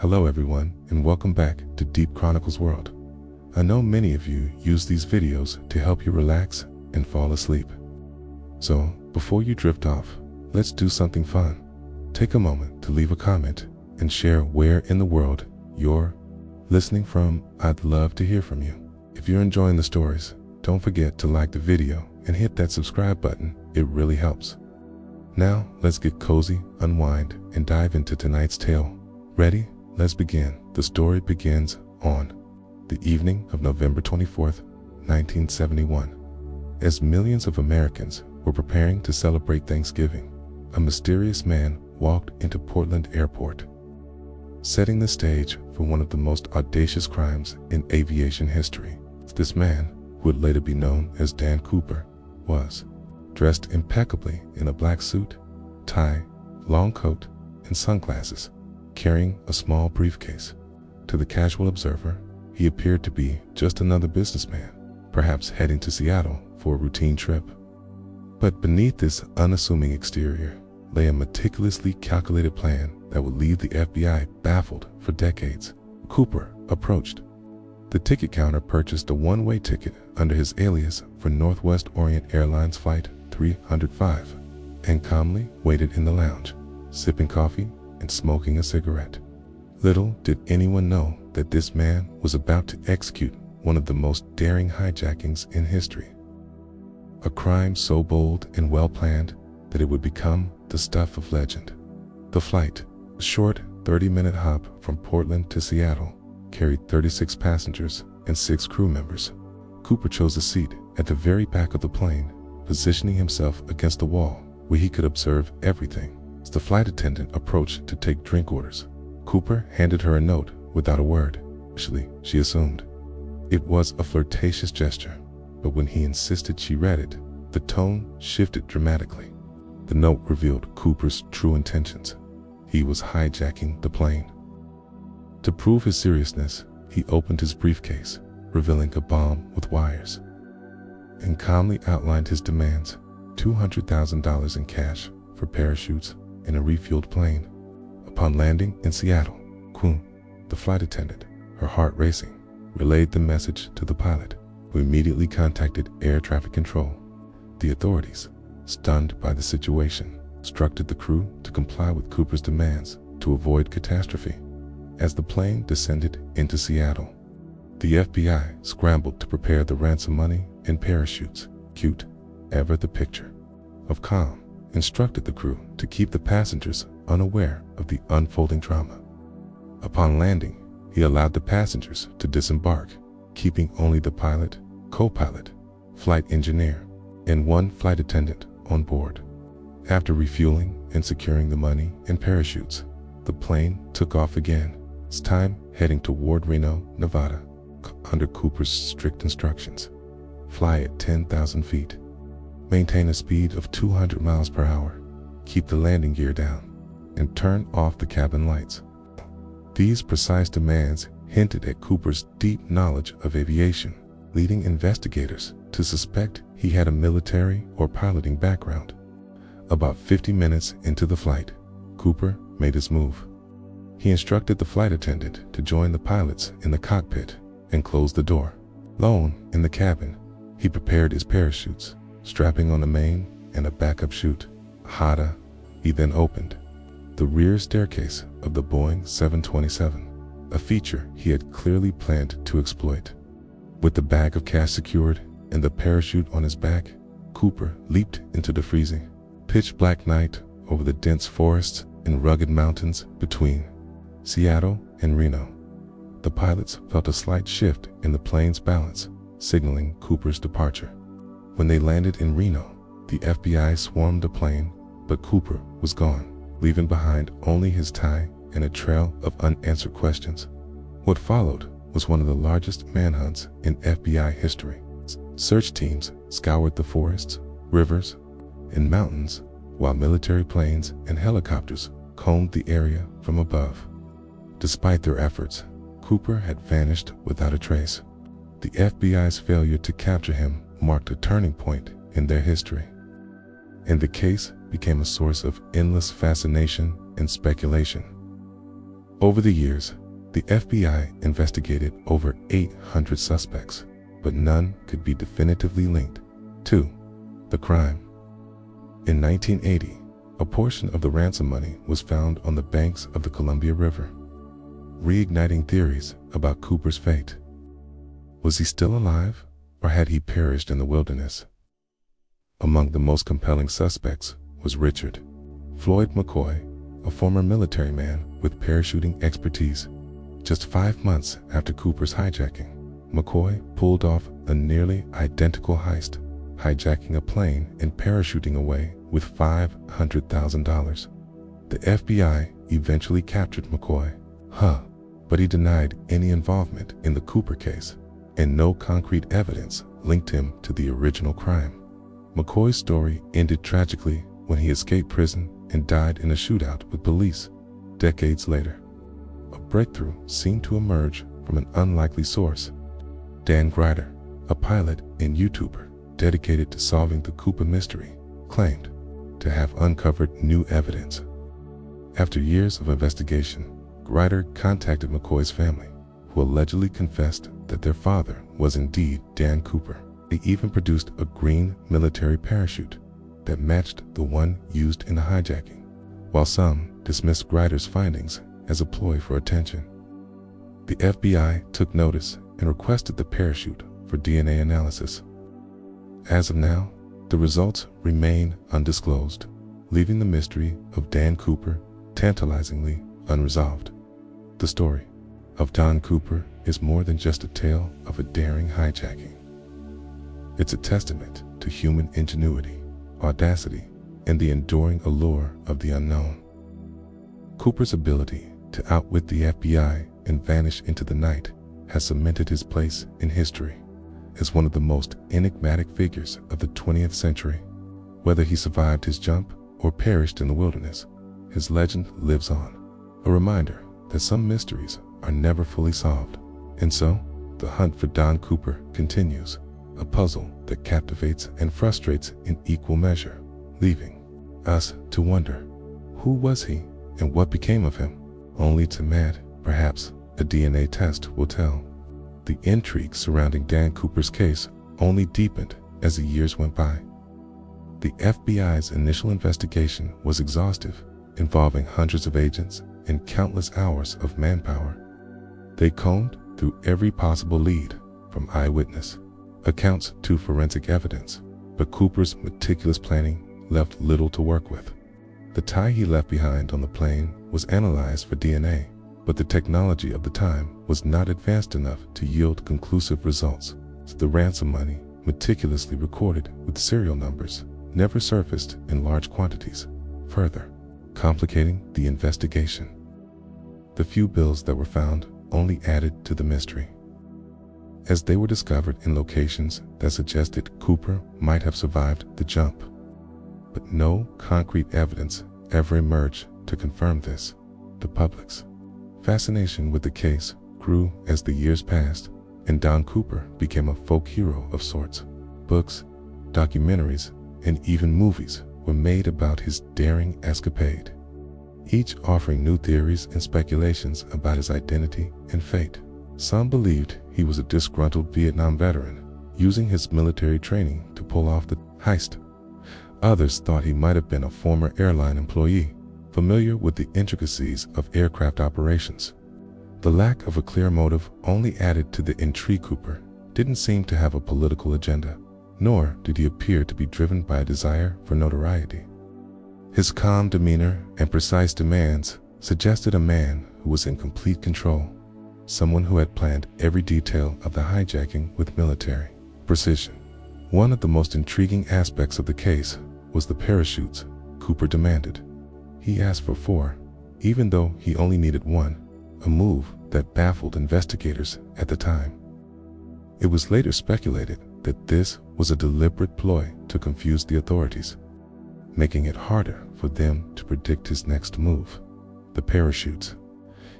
Hello everyone, and welcome back to Deep Chronicles World. I know many of you use these videos to help you relax and fall asleep. So, before you drift off, let's do something fun. Take a moment to leave a comment and share where in the world you're listening from. I'd love to hear from you. If you're enjoying the stories, don't forget to like the video and hit that subscribe button. It really helps. Now, let's get cozy, unwind, and dive into tonight's tale. Ready? Let's begin. The story begins on the evening of November 24th, 1971. As millions of Americans were preparing to celebrate Thanksgiving, a mysterious man walked into Portland Airport, setting the stage for one of the most audacious crimes in aviation history. This man, who would later be known as Dan Cooper, was dressed impeccably in a black suit, tie, long coat, and sunglasses, carrying a small briefcase. To the casual observer, he appeared to be just another businessman, perhaps heading to Seattle for a routine trip. But beneath this unassuming exterior lay a meticulously calculated plan that would leave the FBI baffled for decades. Cooper approached the ticket counter, purchased a one-way ticket under his alias for Northwest Orient Airlines Flight 305, and calmly waited in the lounge, sipping coffee and smoking a cigarette. Little did anyone know that this man was about to execute one of the most daring hijackings in history. A crime so bold and well-planned that it would become the stuff of legend. The flight, a short 30-minute hop from Portland to Seattle, carried 36 passengers and 6 crew members. Cooper chose a seat at the very back of the plane, positioning himself against the wall where he could observe everything. As the flight attendant approached to take drink orders, Cooper handed her a note without a word. Actually, she assumed it was a flirtatious gesture, but when he insisted she read it, the tone shifted dramatically. The note revealed Cooper's true intentions. He was hijacking the plane. To prove his seriousness, he opened his briefcase, revealing a bomb with wires, and calmly outlined his demands: $200,000 in cash for parachutes and a refueled plane. Upon landing in Seattle, the flight attendant, her heart racing, relayed the message to the pilot, who immediately contacted air traffic control. The authorities, stunned by the situation, instructed the crew to comply with Cooper's demands to avoid catastrophe. As the plane descended into Seattle, the FBI scrambled to prepare the ransom money and parachutes. Cute, ever the picture of calm, instructed the crew to keep the passengers unaware of the unfolding drama. Upon landing, he allowed the passengers to disembark, keeping only the pilot, co-pilot, flight engineer, and one flight attendant on board. After refueling and securing the money and parachutes, the plane took off again, this time heading toward Reno, Nevada, under Cooper's strict instructions. Fly at 10,000 feet. Maintain a speed of 200 miles per hour. Keep the landing gear down, and turn off the cabin lights. These precise demands hinted at Cooper's deep knowledge of aviation, leading investigators to suspect he had a military or piloting background. About 50 minutes into the flight, Cooper made his move. He instructed the flight attendant to join the pilots in the cockpit and close the door. Alone in the cabin, he prepared his parachutes, strapping on a main and a backup chute. He then opened the rear staircase of the Boeing 727, a feature he had clearly planned to exploit. With the bag of cash secured and the parachute on his back, Cooper leaped into the freezing, pitch-black night over the dense forests and rugged mountains between Seattle and Reno. The pilots felt a slight shift in the plane's balance, signaling Cooper's departure. When they landed in Reno, the FBI swarmed the plane, but Cooper was gone, leaving behind only his tie and a trail of unanswered questions. What followed was one of the largest manhunts in FBI history. Search teams scoured the forests, rivers, and mountains, while military planes and helicopters combed the area from above. Despite their efforts, Cooper had vanished without a trace. The FBI's failure to capture him marked a turning point in their history, and the case became a source of endless fascination and speculation. Over the years, the FBI investigated over 800 suspects, but none could be definitively linked to the crime. In 1980, a portion of the ransom money was found on the banks of the Columbia River, reigniting theories about Cooper's fate. Was he still alive, or had he perished in the wilderness? Among the most compelling suspects was Richard Floyd McCoy, a former military man with parachuting expertise. Just 5 months after Cooper's hijacking, McCoy pulled off a nearly identical heist, hijacking a plane and parachuting away with $500,000. The FBI eventually captured McCoy, but he denied any involvement in the Cooper case, and no concrete evidence linked him to the original crime. McCoy's story ended tragically when he escaped prison and died in a shootout with police decades later. A breakthrough seemed to emerge from an unlikely source. Dan Grider, a pilot and YouTuber dedicated to solving the Cooper mystery, claimed to have uncovered new evidence. After years of investigation, Grider contacted McCoy's family, who allegedly confessed that their father was indeed Dan Cooper. They even produced a green military parachute that matched the one used in the hijacking, while some dismissed Grider's findings as a ploy for attention. The FBI took notice and requested the parachute for DNA analysis. As of now, the results remain undisclosed, leaving the mystery of Dan Cooper tantalizingly unresolved. The story of Dan Cooper is more than just a tale of a daring hijacking. It's a testament to human ingenuity, audacity, and the enduring allure of the unknown. Cooper's ability to outwit the FBI and vanish into the night has cemented his place in history as one of the most enigmatic figures of the 20th century. Whether he survived his jump or perished in the wilderness, his legend lives on, a reminder that some mysteries are never fully solved. And so, the hunt for Dan Cooper continues, a puzzle that captivates and frustrates in equal measure, leaving us to wonder, who was he and what became of him? Only to Matt, perhaps a DNA test will tell. The intrigue surrounding Dan Cooper's case only deepened as the years went by. The FBI's initial investigation was exhaustive, involving hundreds of agents and countless hours of manpower. They combed through every possible lead, from eyewitness accounts to forensic evidence, but Cooper's meticulous planning left little to work with. The tie he left behind on the plane was analyzed for DNA, but the technology of the time was not advanced enough to yield conclusive results. The ransom money, meticulously recorded with serial numbers, never surfaced in large quantities, further complicating the investigation. The few bills that were found only added to the mystery, as they were discovered in locations that suggested Cooper might have survived the jump. But no concrete evidence ever emerged to confirm this. The public's fascination with the case grew as the years passed, and Dan Cooper became a folk hero of sorts. Books, documentaries, and even movies were made about his daring escapade, each offering new theories and speculations about his identity and fate. Some believed he was a disgruntled Vietnam veteran, using his military training to pull off the heist. Others thought he might have been a former airline employee, familiar with the intricacies of aircraft operations. The lack of a clear motive only added to the intrigue. Cooper didn't seem to have a political agenda, nor did he appear to be driven by a desire for notoriety. His calm demeanor and precise demands suggested a man who was in complete control, someone who had planned every detail of the hijacking with military precision. One of the most intriguing aspects of the case was the parachutes Cooper demanded. He asked for 4, even though he only needed 1, a move that baffled investigators at the time. It was later speculated that this was a deliberate ploy to confuse the authorities, making it harder for them to predict his next move. The parachutes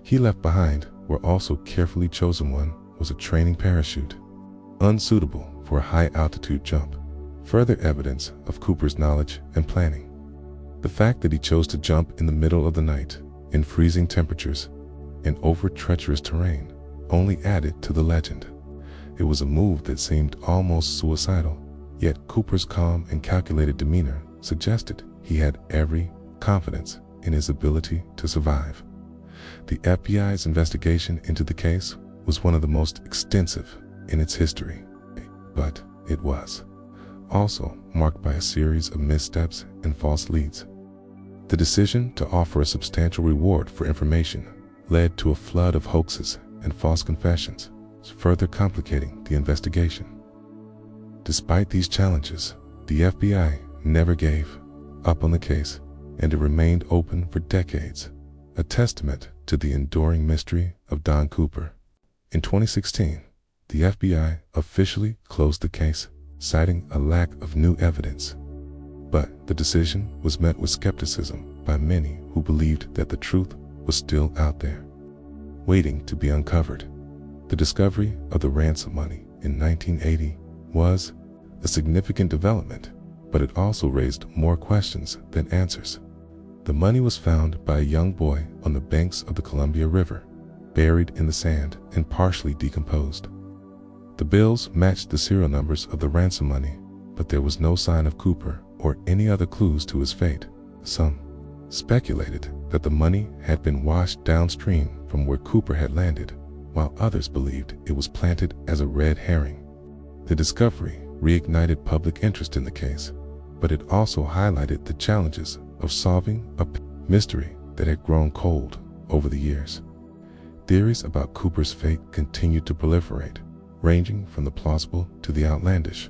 he left behind were also carefully chosen. One was a training parachute, unsuitable for a high-altitude jump, further evidence of Cooper's knowledge and planning. The fact that he chose to jump in the middle of the night, in freezing temperatures, and over treacherous terrain only added to the legend. It was a move that seemed almost suicidal, yet Cooper's calm and calculated demeanor suggested he had every confidence in his ability to survive. The FBI's investigation into the case was one of the most extensive in its history, but it was also marked by a series of missteps and false leads. The decision to offer a substantial reward for information led to a flood of hoaxes and false confessions, further complicating the investigation. Despite these challenges, the FBI never gave up on the case, and it remained open for decades, a testament to the enduring mystery of Don Cooper. In 2016, the FBI officially closed the case, citing a lack of new evidence. But the decision was met with skepticism by many who believed that the truth was still out there, waiting to be uncovered. The discovery of the ransom money in 1980 was a significant development, but it also raised more questions than answers. The money was found by a young boy on the banks of the Columbia River, buried in the sand and partially decomposed. The bills matched the serial numbers of the ransom money, but there was no sign of Cooper or any other clues to his fate. Some speculated that the money had been washed downstream from where Cooper had landed, while others believed it was planted as a red herring. The discovery reignited public interest in the case, but it also highlighted the challenges of solving a mystery that had grown cold over the years. Theories about Cooper's fate continued to proliferate, ranging from the plausible to the outlandish.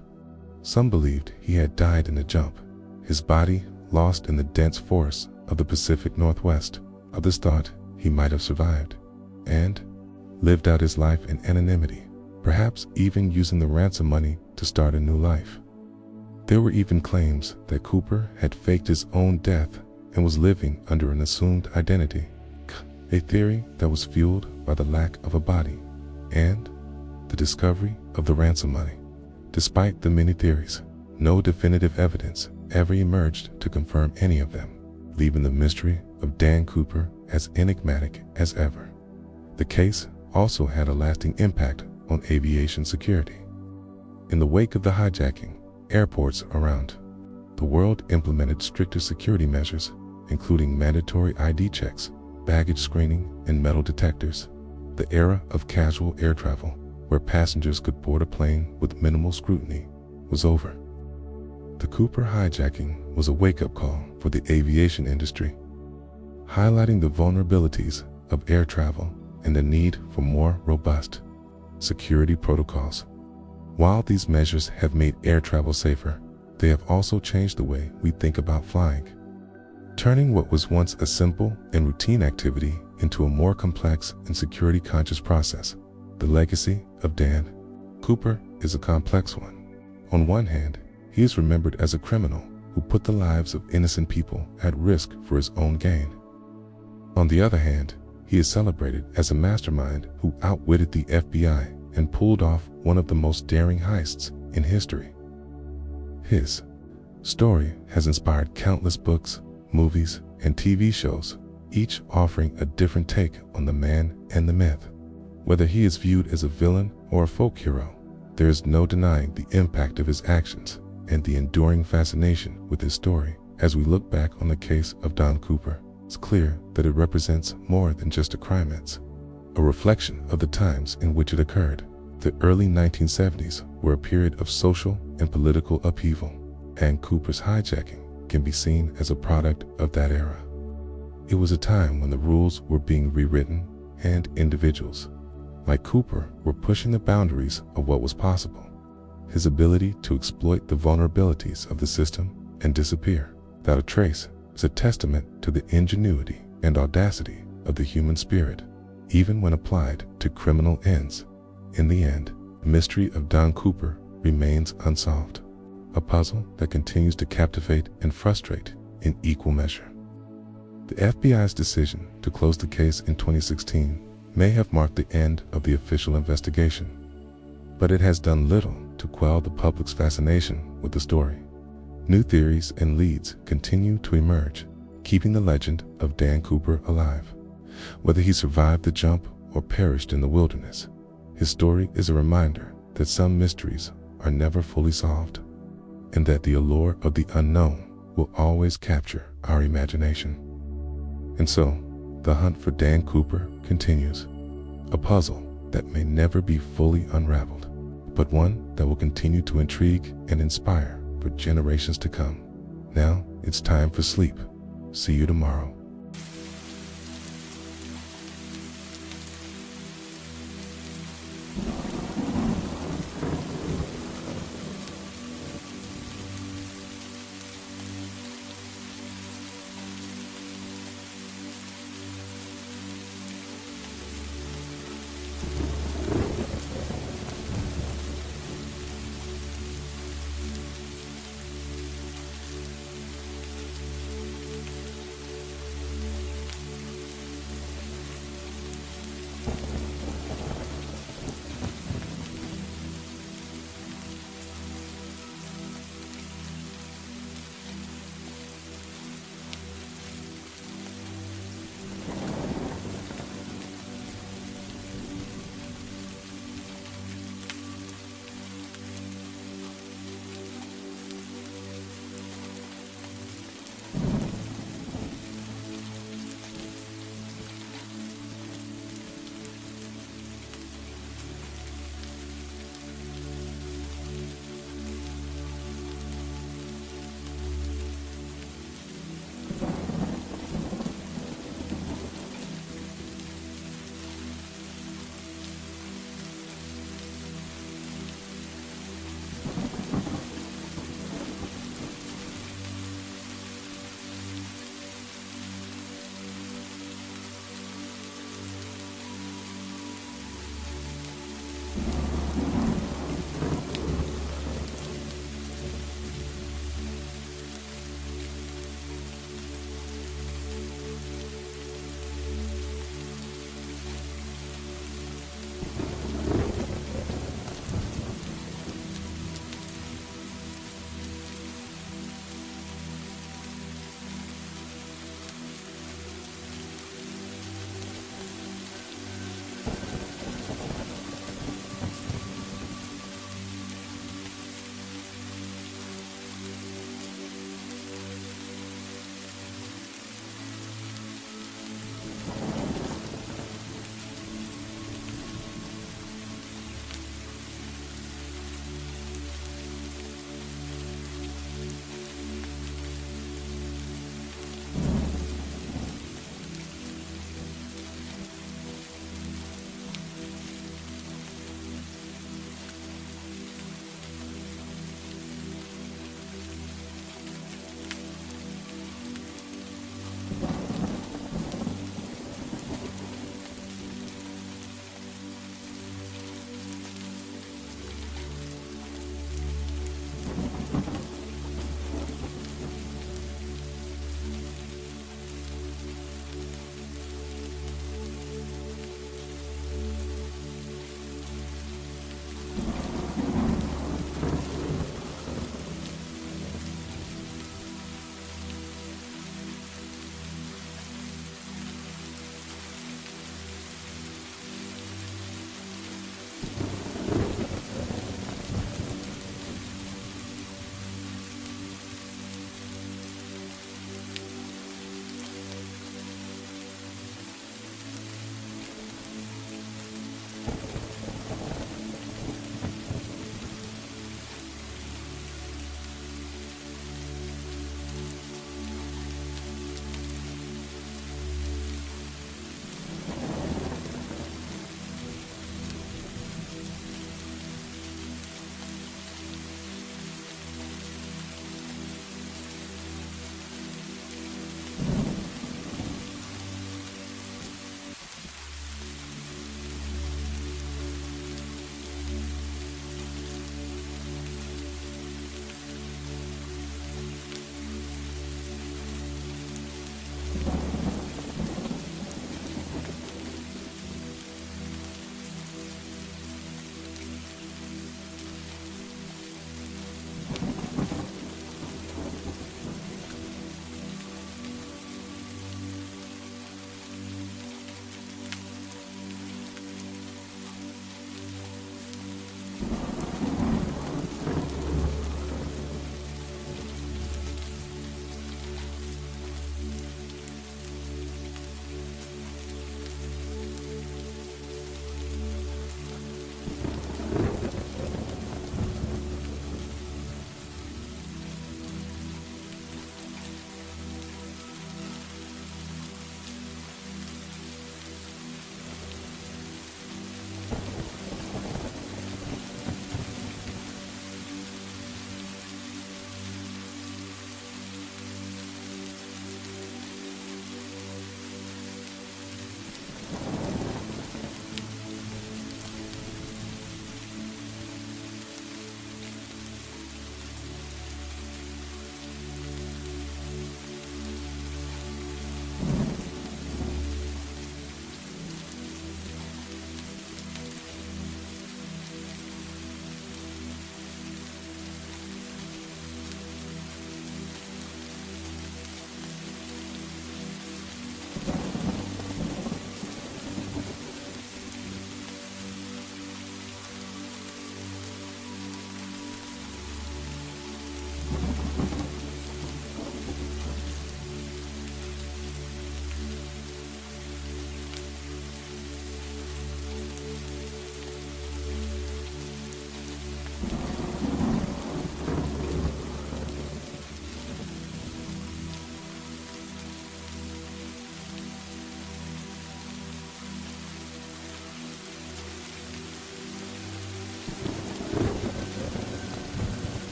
Some believed he had died in a jump, his body lost in the dense forests of the Pacific Northwest. Others thought he might have survived and lived out his life in anonymity, perhaps even using the ransom money to start a new life. There were even claims that Cooper had faked his own death and was living under an assumed identity, a theory that was fueled by the lack of a body and the discovery of the ransom money. Despite the many theories, no definitive evidence ever emerged to confirm any of them, leaving the mystery of Dan Cooper as enigmatic as ever. The case also had a lasting impact on aviation security. In the wake of the hijacking, airports around the world implemented stricter security measures, including mandatory ID checks, baggage screening, and metal detectors. The era of casual air travel, where passengers could board a plane with minimal scrutiny, was over. The Cooper hijacking was a wake-up call for the aviation industry, highlighting the vulnerabilities of air travel and the need for more robust security protocols. While these measures have made air travel safer, they have also changed the way we think about flying, turning what was once a simple and routine activity into a more complex and security-conscious process. The legacy of Dan Cooper is a complex one. On one hand, he is remembered as a criminal who put the lives of innocent people at risk for his own gain. On the other hand, he is celebrated as a mastermind who outwitted the FBI and pulled off one of the most daring heists in history. His story has inspired countless books, movies, and TV shows, each offering a different take on the man and the myth. Whether he is viewed as a villain or a folk hero, there is no denying the impact of his actions and the enduring fascination with his story. As we look back on the case of Don Cooper, it's clear that it represents more than just a crime. It's a reflection of the times in which it occurred. The early 1970s were a period of social and political upheaval, and Cooper's hijacking can be seen as a product of that era. It was a time when the rules were being rewritten and individuals like Cooper were pushing the boundaries of what was possible. His ability to exploit the vulnerabilities of the system and disappear without a trace is a testament to the ingenuity and audacity of the human spirit, even when applied to criminal ends. In the end, the mystery of Don Cooper remains unsolved, a puzzle that continues to captivate and frustrate in equal measure. The FBI's decision to close the case in 2016 may have marked the end of the official investigation, but it has done little to quell the public's fascination with the story. New theories and leads continue to emerge, keeping the legend of Dan Cooper alive. Whether he survived the jump or perished in the wilderness, his story is a reminder that some mysteries are never fully solved, and that the allure of the unknown will always capture our imagination. And so, the hunt for Dan Cooper continues, a puzzle that may never be fully unraveled, but one that will continue to intrigue and inspire for generations to come. Now, it's time for sleep. See you tomorrow.